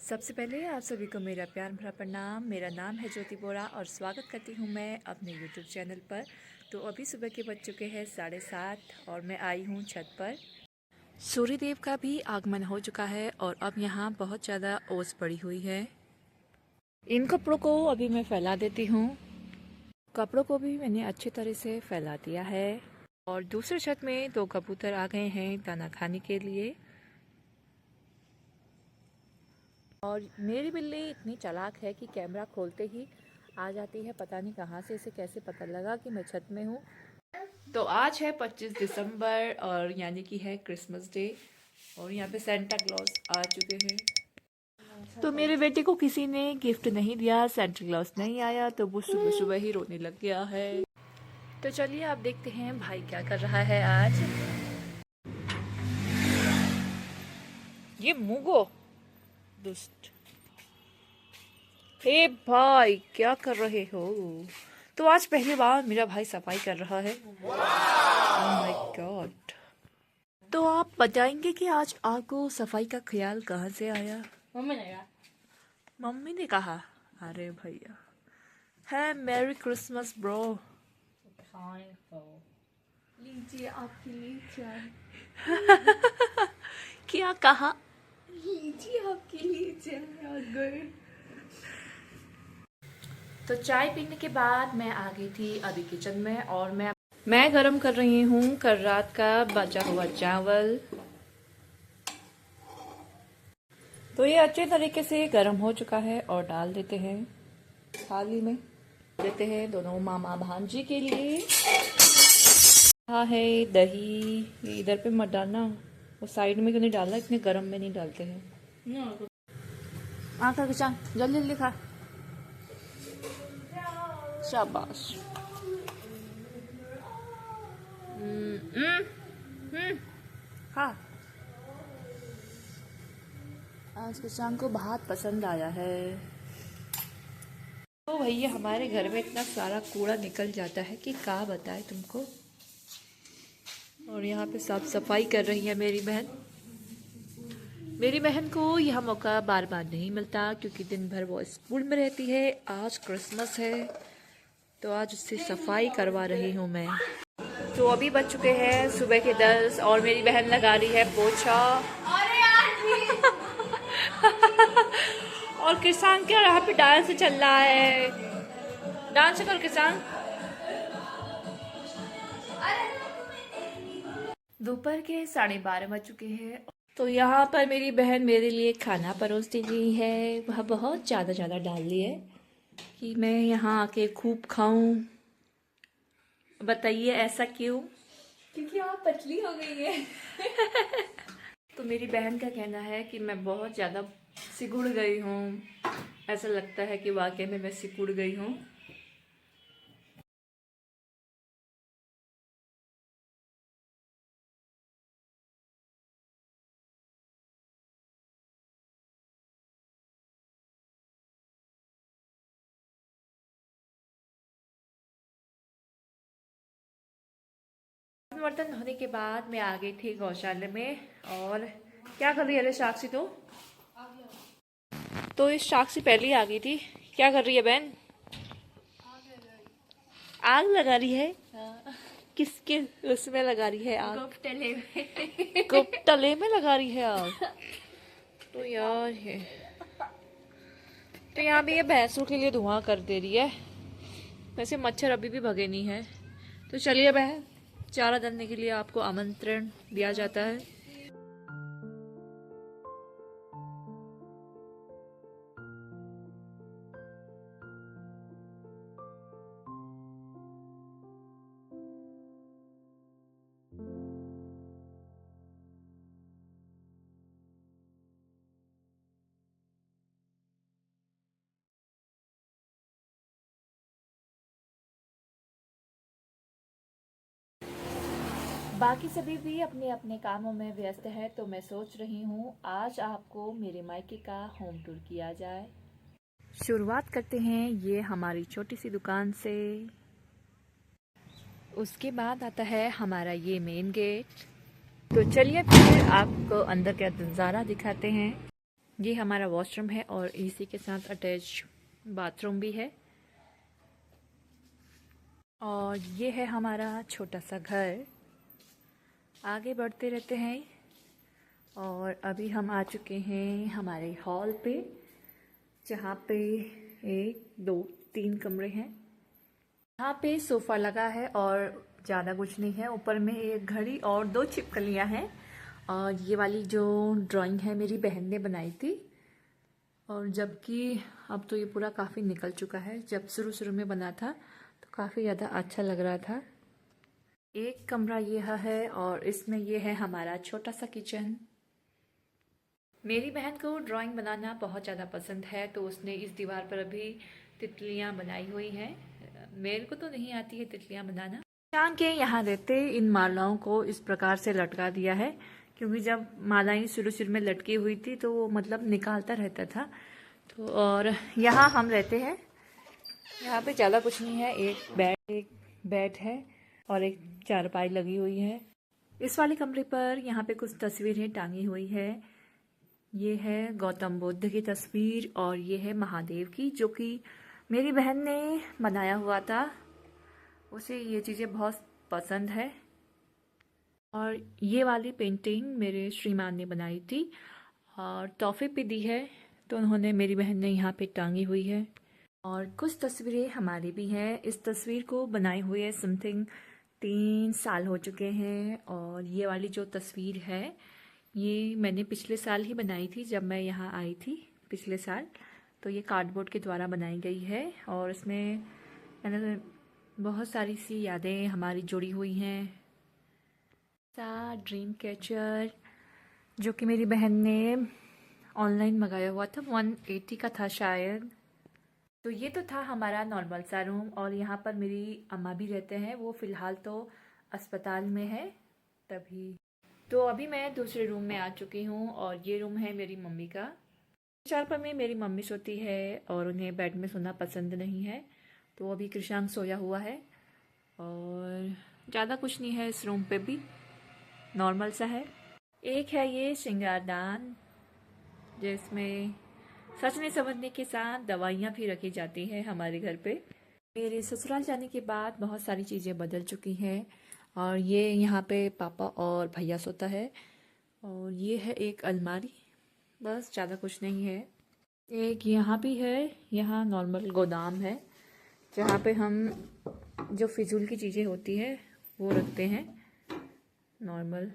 सबसे पहले आप सभी को मेरा प्यार भरा प्रणाम। मेरा नाम है ज्योति बोरा और स्वागत करती हूँ मैं अपने यूट्यूब चैनल पर। तो अभी सुबह के बज चुके हैं 7:30 और मैं आई हूँ छत पर। सूर्यदेव का भी आगमन हो चुका है और अब यहाँ बहुत ज़्यादा ओस पड़ी हुई है। इन कपड़ों को अभी मैं फैला देती हूँ। कपड़ों को भी मैंने अच्छी तरह से फैला दिया है और दूसरे छत में 2 कबूतर आ गए हैं दाना खाने के लिए। और मेरी बिल्ली इतनी चालाक है कि कैमरा खोलते ही आ जाती है। पता नहीं कहाँ से इसे कैसे पता लगा कि मैं छत में हूँ। तो आज है 25 दिसंबर और यानी कि है क्रिसमस डे और यहाँ पे सेंटा क्लॉज आ चुके हैं। तो मेरे बेटे को किसी ने गिफ्ट नहीं दिया, सेंटा क्लॉज नहीं आया, तो वो सुबह सुबह ही रोने लग गया है। तो चलिए आप देखते हैं भाई क्या कर रहा है आज। ये मुगो दुष्ट। हे भाई क्या कर रहे हो? तो आज पहली बार मेरा भाई सफाई कर रहा है। Oh my God. तो आप बताएंगे कि आज आपको सफाई का ख्याल कहाँ से आया? मम्मी ने कहा। अरे भैया है मैरी क्रिसमस ब्रो। लीजिए आपके लिए चाय। क्या कहा? लीजिए आपके लिए चाय आ गए। तो चाय पीने के बाद मैं आ गई थी अभी किचन में और मैं गरम कर रही हूँ कल रात का बचा हुआ चावल। तो ये अच्छे तरीके से गरम हो चुका है और डाल देते हैं थाली में। देते हैं दोनों मामा भांजी के लिए। हाँ है दही, ये इधर पे मत डालना, वो साइड में क्यों नहीं डालना, इतने गरम में नहीं डालते हैं। आखा किसान जल्दी जल्दी खा। शाबाश। हाँ आज किसान को बहुत पसंद आया है। तो भैया हमारे घर में इतना सारा कूड़ा निकल जाता है कि क्या बताए तुमको। और यहाँ पे साफ सफाई कर रही है मेरी बहन। मेरी बहन को यह मौका बार बार नहीं मिलता क्योंकि दिन भर वो स्कूल में रहती है। आज क्रिसमस है तो आज उससे सफाई करवा रही हूँ मैं। तो अभी बज चुके हैं सुबह के 10 और मेरी बहन लगा रही है पोछा। और किसान क्या यहाँ पे डांस चल रहा है। डांस कर किसान। दोपहर के 12:30 बज चुके हैं। तो यहाँ पर मेरी बहन मेरे लिए खाना परोसती गई है। वह बहुत ज़्यादा डाल ली है कि मैं यहाँ आके खूब खाऊं। बताइए ऐसा क्यों? क्योंकि आप पतली हो गई है। तो मेरी बहन का कहना है कि मैं बहुत ज़्यादा सिकुड़ गई हूँ। ऐसा लगता है कि वाकई में मैं सिकुड़ गई हूँ। बर्तन धोने के बाद मैं आ गई थी गौशाला में। और क्या कर रही है साक्षी? तो इस साक्षी पहले ही आ गई थी। क्या कर रही है बहन? आग लगा रही है। किसके उसमें लगा रही है आग? गुप्तले में। गुप्तले में लगा रही है आग। तो यार है तो यहाँ भी ये भैंसों के लिए धुआं कर दे रही है। वैसे मच्छर अभी भी भगे नहीं है। तो चलिए बहन, चारा डालने के लिए आपको आमंत्रण दिया जाता है। बाकी सभी भी अपने अपने कामों में व्यस्त है तो मैं सोच रही हूँ आज आपको मेरे मायके का होम टूर किया जाए। शुरुआत करते हैं ये हमारी छोटी सी दुकान से। उसके बाद आता है हमारा ये मेन गेट। तो चलिए फिर आपको अंदर का नज़ारा दिखाते हैं। ये हमारा वॉशरूम है और इसी के साथ अटैच बाथरूम भी है। और ये है हमारा छोटा सा घर। आगे बढ़ते रहते हैं और अभी हम आ चुके हैं हमारे हॉल पे, जहाँ पे 1 2 3 कमरे हैं। यहाँ पे सोफ़ा लगा है और ज़्यादा कुछ नहीं है। ऊपर में एक घड़ी और 2 छिपकलियाँ हैं। और ये वाली जो ड्राइंग है मेरी बहन ने बनाई थी, और जबकि अब तो ये पूरा काफ़ी निकल चुका है। जब शुरू में बना था तो काफ़ी ज़्यादा अच्छा लग रहा था। एक कमरा यह है और इसमें ये है हमारा छोटा सा किचन। मेरी बहन को ड्राइंग बनाना बहुत ज़्यादा पसंद है, तो उसने इस दीवार पर अभी तितलियाँ बनाई हुई हैं। मेरे को तो नहीं आती है तितलियाँ बनाना। चांद के यहाँ रहते इन मालाओं को इस प्रकार से लटका दिया है, क्योंकि जब मालाएं शुरू में लटकी हुई थी तो वो मतलब निकालता रहता था। तो और यहाँ हम रहते हैं। यहाँ पे ज़्यादा कुछ नहीं है, एक बेड है और एक चारपाई लगी हुई है। इस वाले कमरे पर यहाँ पे कुछ तस्वीरें टांगी हुई है। ये है गौतम बुद्ध की तस्वीर और ये है महादेव की, जो कि मेरी बहन ने बनाया हुआ था। उसे ये चीज़ें बहुत पसंद है। और ये वाली पेंटिंग मेरे श्रीमान ने बनाई थी और तोहफे पे दी है, तो उन्होंने, मेरी बहन ने यहाँ पे टांगी हुई है। और कुछ तस्वीरें हमारी भी हैं। इस तस्वीर को बनाए हुए समथिंग 3 साल हो चुके हैं। और ये वाली जो तस्वीर है ये मैंने पिछले साल ही बनाई थी, जब मैं यहाँ आई थी पिछले साल। तो ये कार्डबोर्ड के द्वारा बनाई गई है और इसमें मैंने बहुत सारी सी यादें हमारी जुड़ी हुई हैं। सा ड्रीम कैचर जो कि मेरी बहन ने ऑनलाइन मंगाया हुआ था, 180 का था शायद। तो ये तो था हमारा नॉर्मल सा रूम। और यहाँ पर मेरी अम्मा भी रहते हैं, वो फ़िलहाल तो अस्पताल में है तभी। तो अभी मैं दूसरे रूम में आ चुकी हूँ और ये रूम है मेरी मम्मी का। चारपाई में मेरी मम्मी सोती है और उन्हें बेड में सोना पसंद नहीं है, तो अभी कृषांक सोया हुआ है। और ज़्यादा कुछ नहीं है इस रूम पे भी, नॉर्मल सा है। एक है ये श्रृंगारदान, जिसमें सजने संवरने के साथ दवाइयाँ भी रखी जाती हैं हमारे घर पे। मेरे ससुराल जाने के बाद बहुत सारी चीज़ें बदल चुकी हैं। और ये यहाँ पे पापा और भैया सोता है। और ये है एक अलमारी, बस ज़्यादा कुछ नहीं है। एक यहाँ भी है, यहाँ नॉर्मल गोदाम है जहाँ पे हम जो फिजूल की चीज़ें होती है वो रखते हैं नॉर्मल।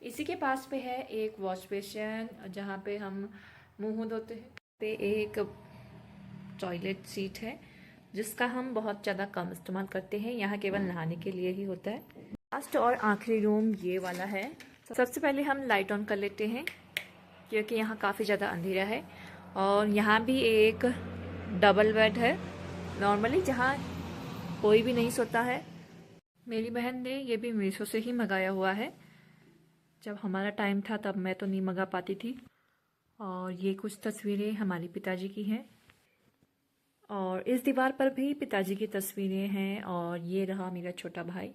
इसी के पास पे है एक वॉश बेसिन जहाँ पे हम मुंह धोते हैं। पे एक टॉयलेट सीट है जिसका हम बहुत ज़्यादा कम इस्तेमाल करते हैं, यहाँ केवल नहाने के लिए ही होता है। लास्ट और आखिरी रूम ये वाला है। सबसे पहले हम लाइट ऑन कर लेते हैं क्योंकि यहाँ काफ़ी ज़्यादा अंधेरा है। और यहाँ भी एक डबल बेड है नॉर्मली, जहाँ कोई भी नहीं सोता है। मेरी बहन ने ये भी मीशो से ही मंगाया हुआ है। जब हमारा टाइम था तब मैं तो नहीं मंगा पाती थी। और ये कुछ तस्वीरें हमारे पिताजी की हैं और इस दीवार पर भी पिताजी की तस्वीरें हैं। और ये रहा मेरा छोटा भाई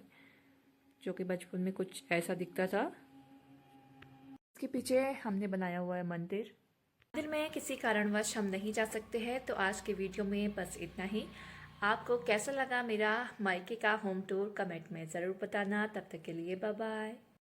जो कि बचपन में कुछ ऐसा दिखता था। इसके पीछे हमने बनाया हुआ है मंदिर। मंदिर में किसी कारणवश हम नहीं जा सकते हैं, तो आज के वीडियो में बस इतना ही। आपको कैसा लगा मेरा मायके का होम टूर कमेंट में ज़रूर बताना। तब तक के लिए बाय बाय।